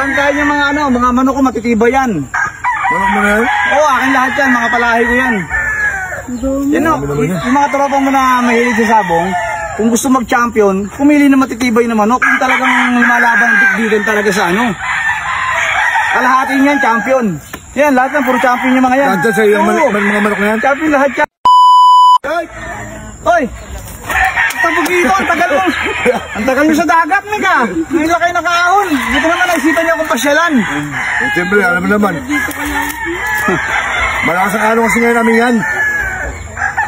Barangay yung mga mga manok ko matitibay yan. Manok mo na yan? Oo, akin lahat yan, mga palahi ko yan. Yan o, yung mga tropang mo na mahilig sa sabong, kung gusto mag-champion, pumili na matitibay na manok. Kung talagang lumalaban, dikdikan talaga sa kalahatin yan, champion. Yan, lahat ng puro champion yung mga yan. Nandiyan sa iyo mga manok na yan? Champion lahat yan. Hoy! Tabog dito, ang tagal mo. Ang tagal mo sa dagat, Mika. Ngayon na kayo nakaahon. Dito naman naisipan niyo akong pasyalan. Siyempre, alam mo naman. Malakas ang araw kasi ngayon namin yan.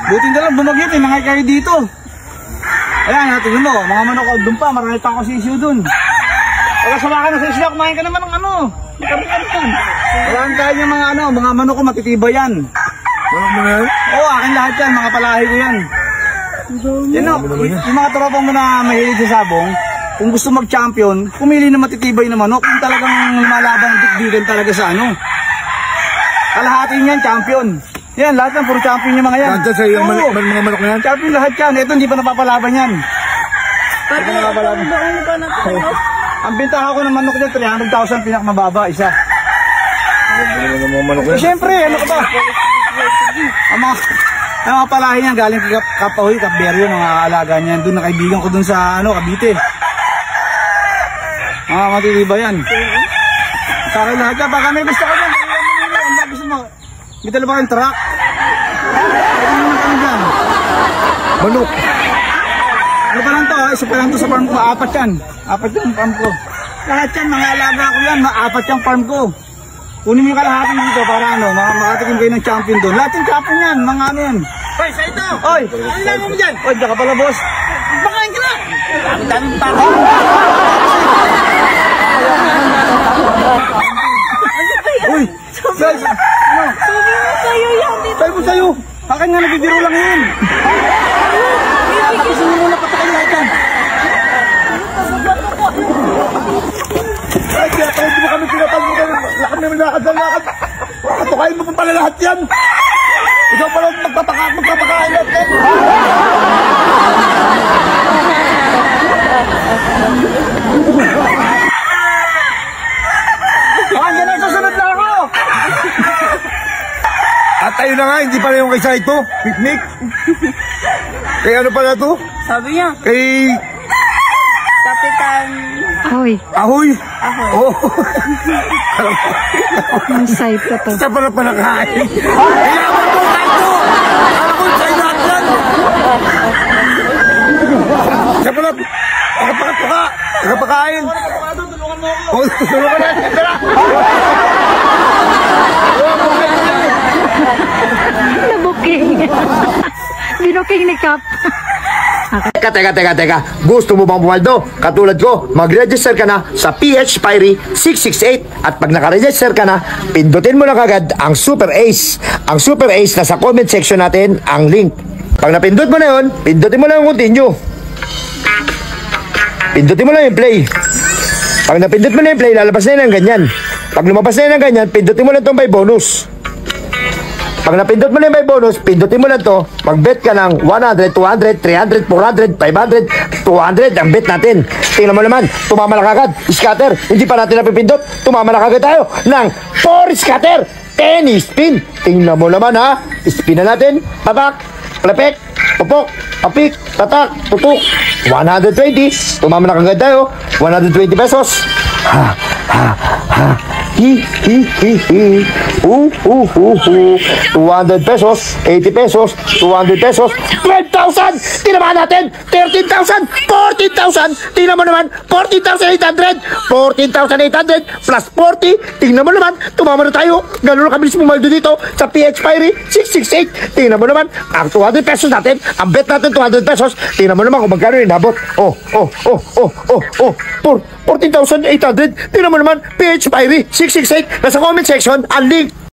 Buti na lang bumagyo, tinangay kayo dito. Ayan, tingnan mo, mga manok doon pa, marami pa ako sisiyo doon. Pagka sama ka na sa isla, kumain ka naman ng Barangay yung mga manok ko matitibay yan. Manok mo na yan? Oo, akin lahat yan, mga palahi ko yan. Yan o, yung mga tropang mo na mahilig sa sabong, kung gusto mag-champion, pumili na matitibay na manok. Kung talagang lumalaban, dikdikan talaga sa kalahatin yan, champion. Yan, lahat ng puro champion yung mga yan. Nandiyan sa iyo mga manok na yan? Champion lahat yan. Ito, hindi pa napapalaban yan. Hindi pa napapalaban. Ang bintahan ko ng manok niya, 300,000 pinakamababa, isa. Siyempre, ano ka ba? Ang mga palahi niya, galing kay Kapahoy, Kapberyo, mga alaga niyan. Doon na kaibigan ko doon sa Cavite. Mga matitiba yan. Sa akin lahat yan, baka may gusto ka dyan. Ano gusto mo? May dala ba kayong truck? Pwede naman kami dyan. Manok. Ano pa lang to, isa pa lang to sa farm ko, 4 yan. 4 yung farm ko. Lahat yan, mga alaga ko yan, 4 yung farm ko. Kunin mo yung kalahati dito para makatikim kayo ng champion doon. Lahat yung champion yan, mga yan. Hoy, sa ito! Hoy! Ano lang mo dyan? Hoy, diyan ka pala, boss. Bakain ka na! Dami-daming pa. Uy! Sabi mo sa'yo yan dito. Sabi mo sa'yo. Akin nga nabibiro lang yun. Tapusin mo muna patakain lahat yan. Ay, kaya tayo di mo kami pinapagbukan. Lakad namin lakad ng lakad. Katukain mo pa pala lahat yan. Ikaw pala magpapakain natin. Diyan na susunod na ako. At ayun na nga, hindi pala yung kay Saito. Picnic. Kaya ano pala to? Sabi niya, Kay Kapitan Ahoy. Ahoy. Oh. Ang site ko to. Sa pala kain. Kaya mo to, Saito. Alam ko, sa'yo lahat yan. Sa pala, nakapakain. Tulungan mo ako. Oh, tulungan na. Nabuking. Binuking ni Kap. Teka. Gusto mo bang pumaldo? Katulad ko, mag-register ka na sa PH Fiery 668 at pag naka-register ka na, pindutin mo na kagad ang Super Ace. Ang Super Ace nasa comment section natin ang link. Pag napindot mo na yun, pindutin mo lang yung continue. Pindutin mo lang yung play. Pag napindot mo na yung play, lalabas na yun ng ganyan. Pag lumabas na yun ng ganyan, pindutin mo lang itong by bonus. Pag napindot mo na yung may bonus, pindutin mo na to, mag-bet ka ng 100, 200, 300, 400, 500, 200 ang bet natin. Tingnan mo naman, tumama na kagad, scatter. Hindi pa natin napipindot, tumama na kagad tayo ng 4 scatter, 10 spin. Tingnan mo naman ha, spin na natin, patak, plepek, pupok, papik, tatak, tutuk, 120, tumama na kagad tayo, 120 pesos. Hi. 200 pesos, 80 pesos, 200 pesos, 12,000! Tinamaan natin! 13,000! 14,000! Tingnan mo naman, 14,800! 14,800 plus 40! Tingnan mo naman, tumama na tayo! Gano'n na kabilis pumaldo dito sa PH Fiery 668! Tingnan mo naman, ang 200 pesos natin, ang bet natin 200 pesos, tingnan mo naman kung magkano yung nabot. 14,800! Tingnan mo naman, PH Fiery 668! Nasa comment section, ang link!